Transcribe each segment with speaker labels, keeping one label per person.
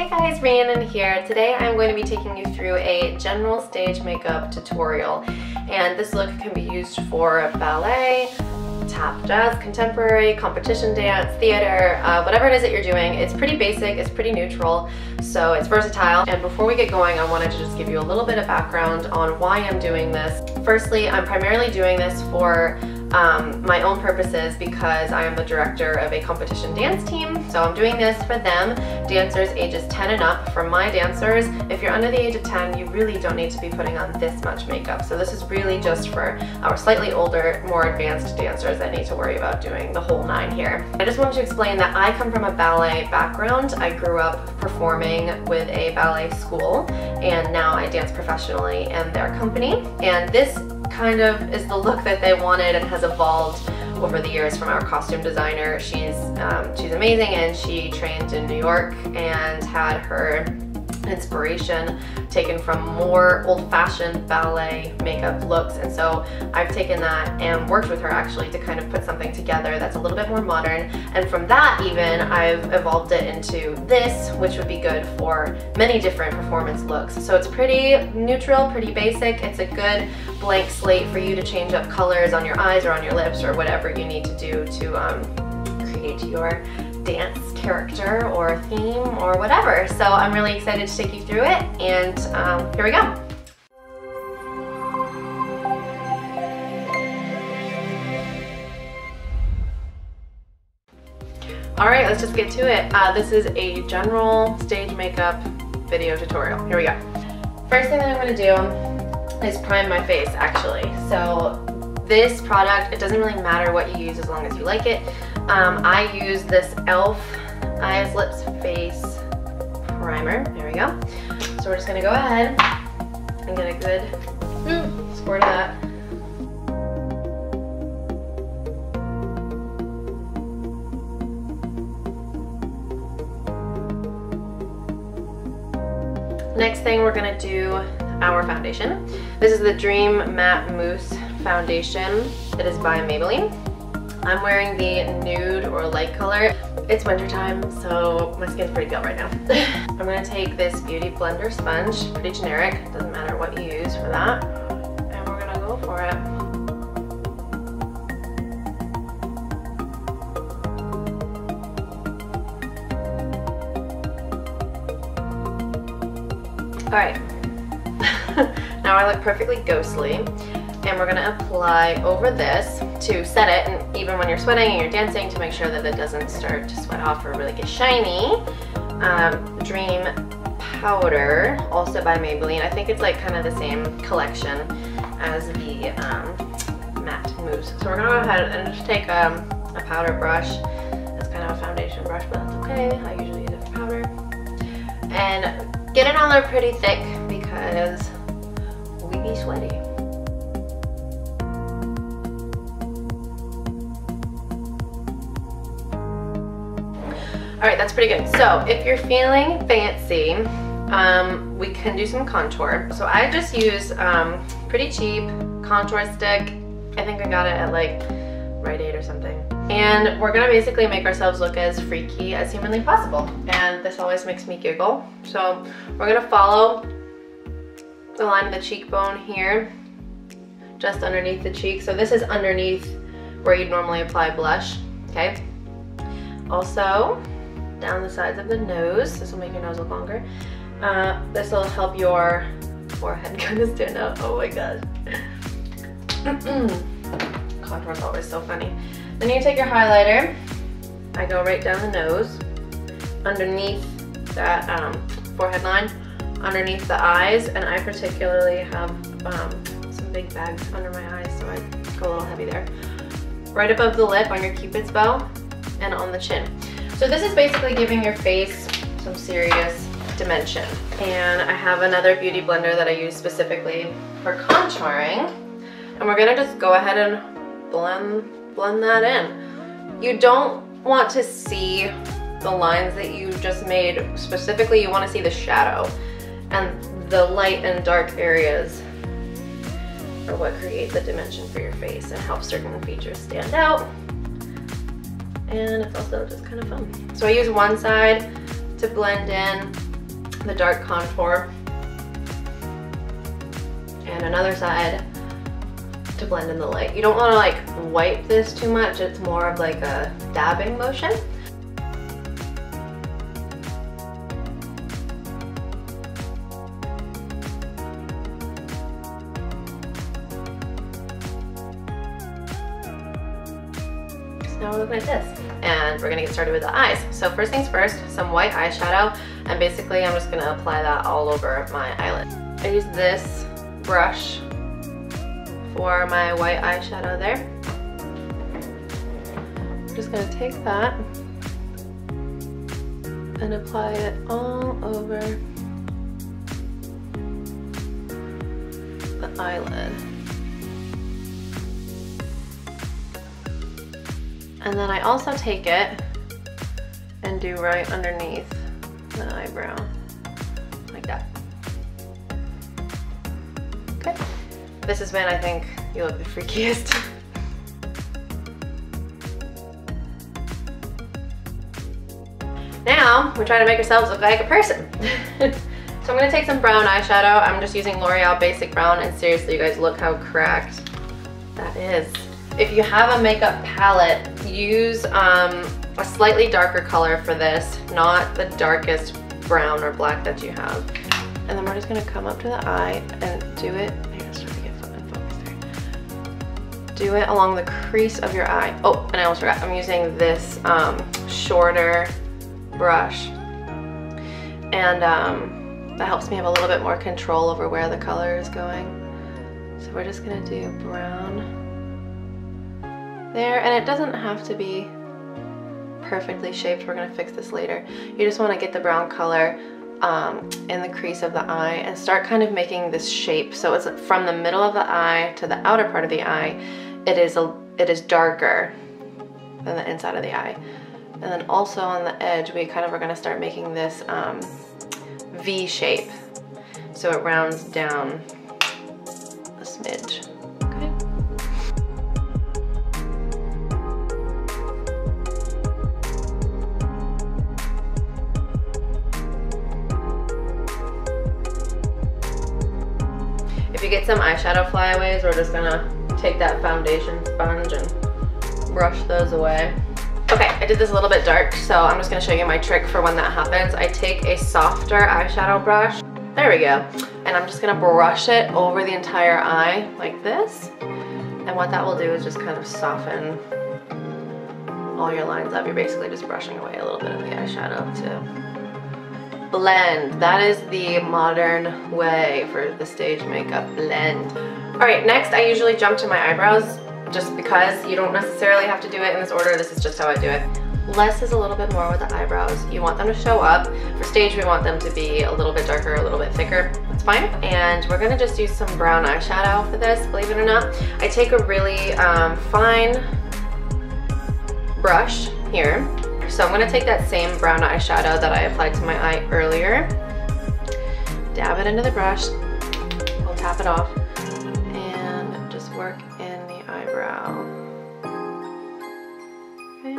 Speaker 1: Hey guys, Rhiannon here. Today I'm going to be taking you through a general stage makeup tutorial, and this look can be used for ballet, tap jazz, contemporary, competition dance, theater, whatever it is that you're doing. It's pretty basic, it's pretty neutral, so it's versatile. And before we get going, I wanted to just give you a little bit of background on why I'm doing this. Firstly, I'm primarily doing this for my own purposes because I am the director of a competition dance team. So I'm doing this for them, dancers ages 10 and up. For my dancers, if you're under the age of 10, you really don't need to be putting on this much makeup. So this is really just for our slightly older, more advanced dancers that need to worry about doing the whole 9 here. I just wanted to explain that I come from a ballet background. I grew up performing with a ballet school, and now I dance professionally in their company. And this kind of is the look that they wanted and has evolved over the years from our costume designer. She's amazing, and she trained in New York and had her inspiration taken from more old-fashioned ballet makeup looks, and so I've taken that and worked with her actually to kind of put something together that's a little bit more modern, and from that even I've evolved it into this, which would be good for many different performance looks. So it's pretty neutral, pretty basic. It's a good blank slate for you to change up colors on your eyes or on your lips or whatever you need to do to create your dance character or theme or whatever. So I'm really excited to take you through it, and here we go. Alright, let's just get to it. This is a general stage makeup video tutorial. Here we go. First thing that I'm going to do is prime my face, actually. So this product, it doesn't really matter what you use as long as you like it. I use this e.l.f. Eyes, Lips, Face primer. There we go. So we're just going to go ahead and get a good squirt of that. Next thing, we're going to do our foundation. This is the Dream Matte Mousse Foundation. It is by Maybelline. I'm wearing the nude or light color. It's wintertime, so my skin's pretty pale right now. I'm gonna take this Beauty Blender sponge, pretty generic, doesn't matter what you use for that, and we're gonna go for it. Alright, now I look perfectly ghostly, and we're gonna apply over this to set it, and even when you're sweating and you're dancing, to make sure that it doesn't start to sweat off or really get shiny. Dream Powder, also by Maybelline. I think it's like kind of the same collection as the matte mousse. So we're gonna go ahead and just take a powder brush. It's kind of a foundation brush, but that's okay. I usually use it for powder. And get it on there pretty thick because we be sweaty. Alright, that's pretty good. So if you're feeling fancy, we can do some contour. So I just use pretty cheap contour stick. I think I got it at like Rite Aid or something. And we're gonna basically make ourselves look as freaky as humanly possible. And this always makes me giggle. So we're gonna follow the line of the cheekbone here, just underneath the cheek. So this is underneath where you'd normally apply blush, okay? Also, down the sides of the nose. This will make your nose look longer. This will help your forehead kind of stand out. Oh my god. Contour is always so funny. Then you take your highlighter. I go right down the nose, underneath that forehead line, underneath the eyes, and I particularly have some big bags under my eyes, so I go a little heavy there. Right above the lip on your Cupid's bow, and on the chin. So this is basically giving your face some serious dimension. And I have another beauty blender that I use specifically for contouring. And we're gonna just go ahead and blend that in. You don't want to see the lines that you just made. Specifically, you want to see the shadow. And the light and dark areas are what create the dimension for your face and help certain features stand out. And it's also just kind of fun. So I use one side to blend in the dark contour, and another side to blend in the light. You don't want to like wipe this too much, it's more of like a dabbing motion. So now we're looking at this, and we're gonna get started with the eyes. So first things first, some white eyeshadow, and basically I'm just gonna apply that all over my eyelid. I use this brush for my white eyeshadow there. I'm just gonna take that and apply it all over the eyelid. And then I also take it and do right underneath the eyebrow, like that. Okay. This is when I think you look the freakiest. Now, we're trying to make ourselves look like a person. So I'm gonna take some brown eyeshadow. I'm just using L'Oreal Basic Brown, and seriously, you guys, look how cracked that is. If you have a makeup palette, use a slightly darker color for this, not the darkest brown or black that you have. And then we're just gonna come up to the eye and do it. Do it along the crease of your eye. Oh, and I almost forgot, I'm using this shorter brush. And that helps me have a little bit more control over where the color is going. So we're just gonna do brown there, and it doesn't have to be perfectly shaped. We're gonna fix this later. You just wanna get the brown color in the crease of the eye and start kind of making this shape. So it's from the middle of the eye to the outer part of the eye, it is darker than the inside of the eye. And then also on the edge, we kind of are gonna start making this V shape. So it rounds down a smidge, okay? If you get some eyeshadow flyaways, we're just gonna take that foundation sponge and brush those away. Okay, I did this a little bit dark, so I'm just gonna show you my trick for when that happens. I take a softer eyeshadow brush, there we go, and I'm just gonna brush it over the entire eye like this. And what that will do is just kind of soften all your lines up. You're basically just brushing away a little bit of the eyeshadow to blend. That is the modern way for the stage makeup, blend. All right, next I usually jump to my eyebrows, just because you don't necessarily have to do it in this order. This is just how I do it. Less is a little bit more with the eyebrows. You want them to show up. For stage, we want them to be a little bit darker, a little bit thicker. That's fine. And we're gonna just use some brown eyeshadow for this, believe it or not. I take a really fine brush here. So I'm gonna take that same brown eyeshadow that I applied to my eye earlier, dab it into the brush, we'll tap it off, and just work in the eyebrow. Okay.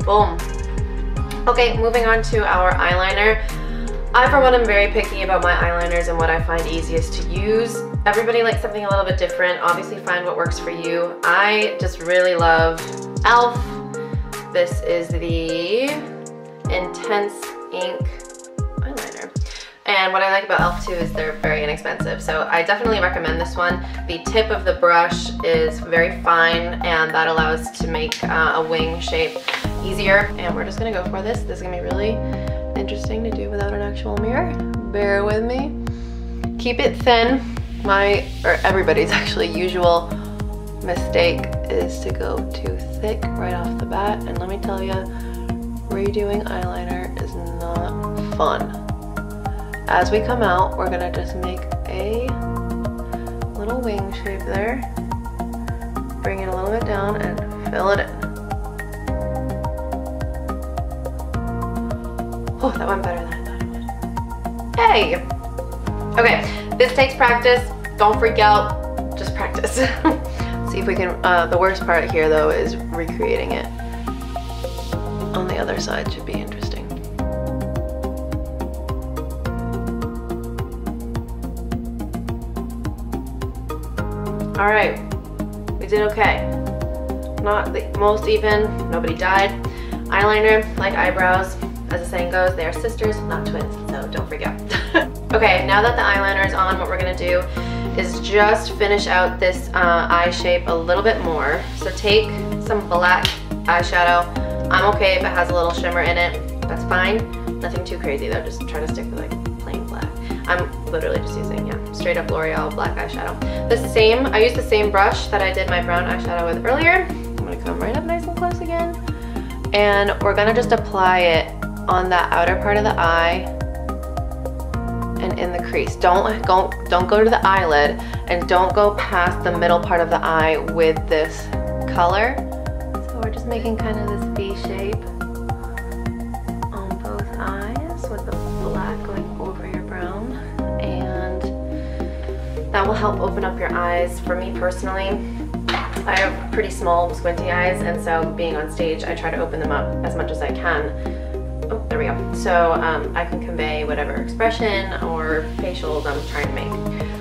Speaker 1: Boom. Okay, moving on to our eyeliner. I, for one, am very picky about my eyeliners and what I find easiest to use. Everybody likes something a little bit different. Obviously, find what works for you. I just really love e.l.f. This is the Intense Ink eyeliner. And what I like about e.l.f. too is they're very inexpensive. So I definitely recommend this one. The tip of the brush is very fine, and that allows to make a wing shape easier. And we're just gonna go for this. This is gonna be really interesting to do without an actual mirror. Bear with me. Keep it thin. Everybody's actually usual mistake is to go too thick right off the bat. And let me tell you, redoing eyeliner is not fun. As we come out, we're gonna just make a little wing shape there. Bring it a little bit down and fill it in. Oh, that went better than I thought it would. Hey! Okay, this takes practice. Don't freak out, just practice. See if we can, the worst part here though is recreating it on the other side. Should be interesting. All right, we did okay. Not the most even, nobody died. Eyeliner, like eyebrows, as the saying goes, they are sisters, not twins, so don't freak out. Okay, now that the eyeliner is on, what we're gonna do is just finish out this eye shape a little bit more. So take some black eyeshadow. I'm okay if it has a little shimmer in it, that's fine. Nothing too crazy though, just try to stick to like plain black. I'm literally just using, yeah, straight up L'Oreal black eyeshadow. I used the same brush that I did my brown eyeshadow with earlier. I'm gonna come right up nice and close again. And we're gonna just apply it on that outer part of the eye and in the crease. Don't go to the eyelid, and don't go past the middle part of the eye with this color. So we're just making kind of this V shape on both eyes with the black going over your brown, and that will help open up your eyes. For me personally, I have pretty small squinty eyes, and so being on stage I try to open them up as much as I can. Oh, there we go. So I can convey whatever expression or facials I'm trying to make.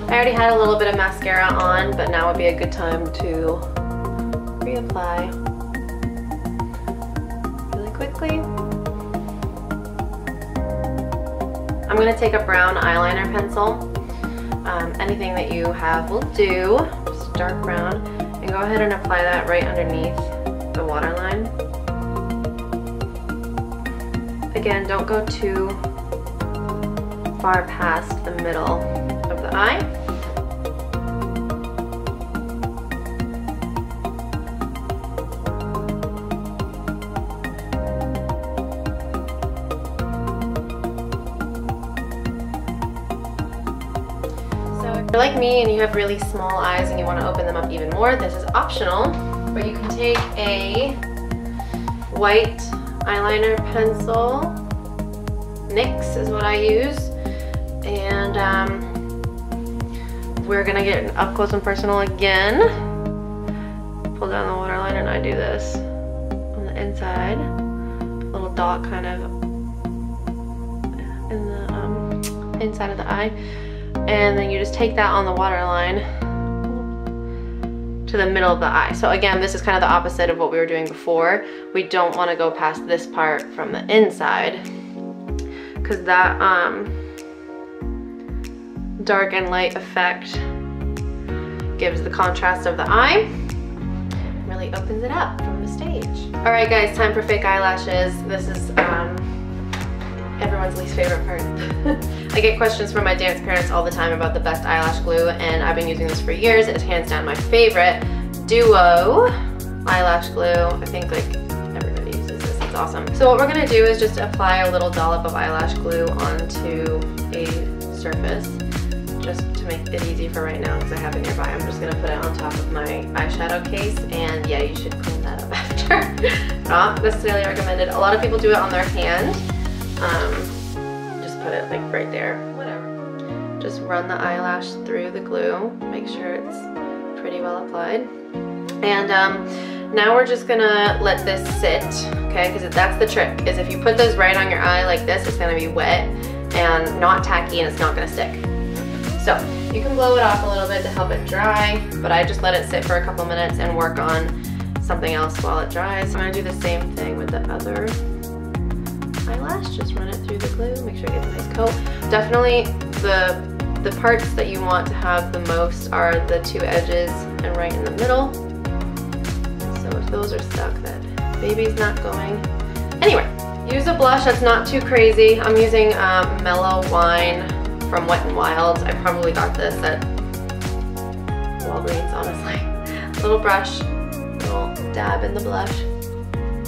Speaker 1: I already had a little bit of mascara on, but now would be a good time to reapply really quickly. I'm going to take a brown eyeliner pencil. Anything that you have will do, just dark brown, and go ahead and apply that right underneath the waterline. Again, don't go too far past the middle of the eye. So if you're like me and you have really small eyes and you want to open them up even more, this is optional, but you can take a white eyeliner pencil. NYX is what I use, and we're gonna get up close and personal again. Pull down the waterline, and I do this on the inside, a little dot kind of in the inside of the eye, and then you just take that on the waterline to the middle of the eye. So again, this is kind of the opposite of what we were doing before. We don't want to go past this part from the inside, because that dark and light effect gives the contrast of the eye, really opens it up from the stage. All right guys, time for fake eyelashes. This is everyone's least favorite part. I get questions from my dance parents all the time about the best eyelash glue, and I've been using this for years. It's hands down my favorite. Duo eyelash glue. I think like everybody uses this, it's awesome. So what we're gonna do is just apply a little dollop of eyelash glue onto a surface, just to make it easy for right now because I have it nearby. I'm just gonna put it on top of my eyeshadow case, and yeah, you should clean that up after. Not necessarily recommended. A lot of people do it on their hand. Just put it like right there, whatever. Just run the eyelash through the glue, make sure it's pretty well applied. And now we're just gonna let this sit, okay? Because that's the trick, is if you put this right on your eye like this, it's gonna be wet and not tacky, and it's not gonna stick. So you can blow it off a little bit to help it dry, but I just let it sit for a couple minutes and work on something else while it dries. I'm gonna do the same thing with the other eyelash. Just run it through the glue, make sure it gets a nice coat. Definitely the parts that you want to have the most are the two edges and right in the middle. So if those are stuck, that baby's not going. Anyway, use a blush that's not too crazy. I'm using Mellow Wine from Wet n Wild. I probably got this at Walgreens, honestly. Little brush, little dab in the blush,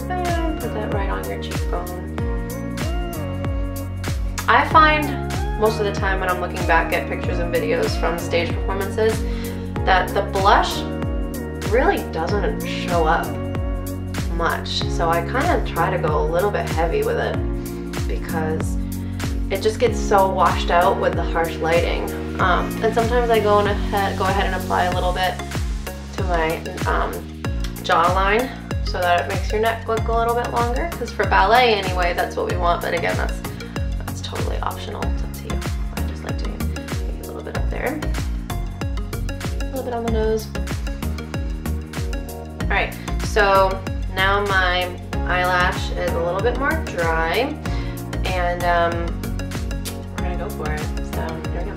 Speaker 1: and put that right on your cheekbone. I find most of the time when I'm looking back at pictures and videos from stage performances that the blush really doesn't show up much. So I kind of try to go a little bit heavy with it because it just gets so washed out with the harsh lighting. And sometimes I go ahead and apply a little bit to my jawline so that it makes your neck look a little bit longer. Because for ballet anyway, that's what we want. But again, that's totally optional. It's up to you. I just like doing maybe a little bit up there, a little bit on the nose. All right, so now my eyelash is a little bit more dry, and we're gonna go for it. So here we go.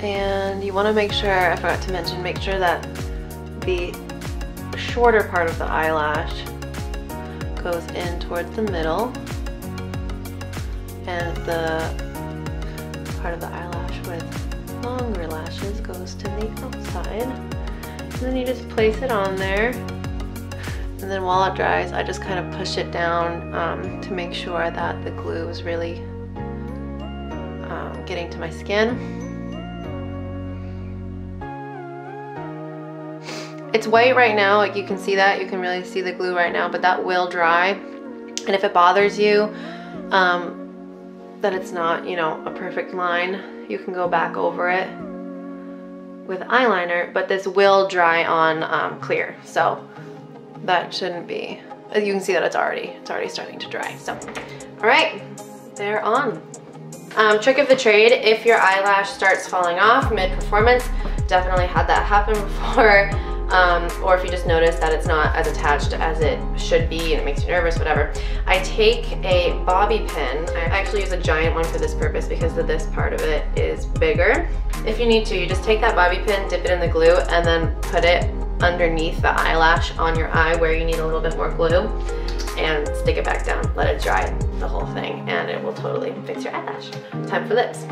Speaker 1: And you want to make sure, I forgot to mention, make sure that the shorter part of the eyelash goes in towards the middle, and the part of the eyelash with longer lashes goes to the outside. And then you just place it on there, and then while it dries, I just kind of push it down to make sure that the glue is really getting to my skin. It's white right now, like you can see that. You can really see the glue right now, but that will dry. And if it bothers you that it's not, you know, a perfect line, you can go back over it with eyeliner, but this will dry on clear. So that shouldn't be, you can see that it's already starting to dry. So, all right, they're on. Trick of the trade, if your eyelash starts falling off mid-performance, definitely had that happen before. Or if you just notice that it's not as attached as it should be and it makes you nervous, whatever. I take a bobby pin. I actually use a giant one for this purpose because this part of it is bigger. If you need to, you just take that bobby pin, dip it in the glue, and then put it underneath the eyelash on your eye where you need a little bit more glue, and stick it back down. Let it dry the whole thing, and it will totally fix your eyelash. Time for lips.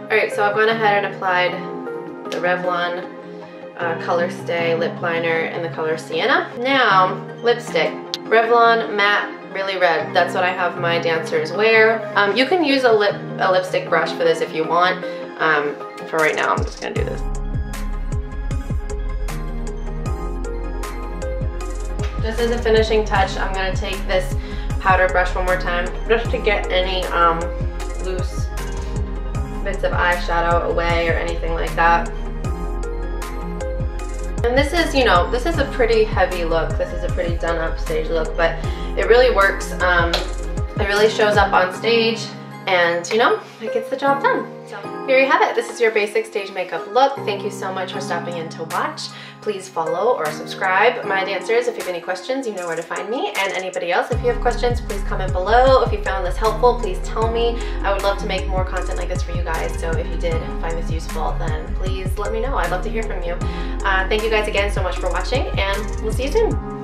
Speaker 1: Alright, so I've gone ahead and applied the Revlon Color Stay Lip Liner in the color Sienna. Now, lipstick. Revlon Matte Really Red. That's what I have my dancers wear. You can use a lipstick brush for this if you want. For right now, I'm just going to do this. Just as a finishing touch, I'm going to take this powder brush one more time just to get any loose bits of eyeshadow away or anything like that. And this is, you know, this is a pretty heavy look. This is a pretty done up stage look, but it really works. It really shows up on stage, and you know, it gets the job done. So here you have it. This is your basic stage makeup look. Thank you so much for stopping in to watch. Please follow or subscribe my dancers. If you have any questions, you know where to find me. And anybody else, if you have questions, please comment below. If you found this helpful, please tell me. I would love to make more content like this for you guys. So if you did find this useful, then please let me know. I'd love to hear from you. Thank you guys again so much for watching, and we'll see you soon.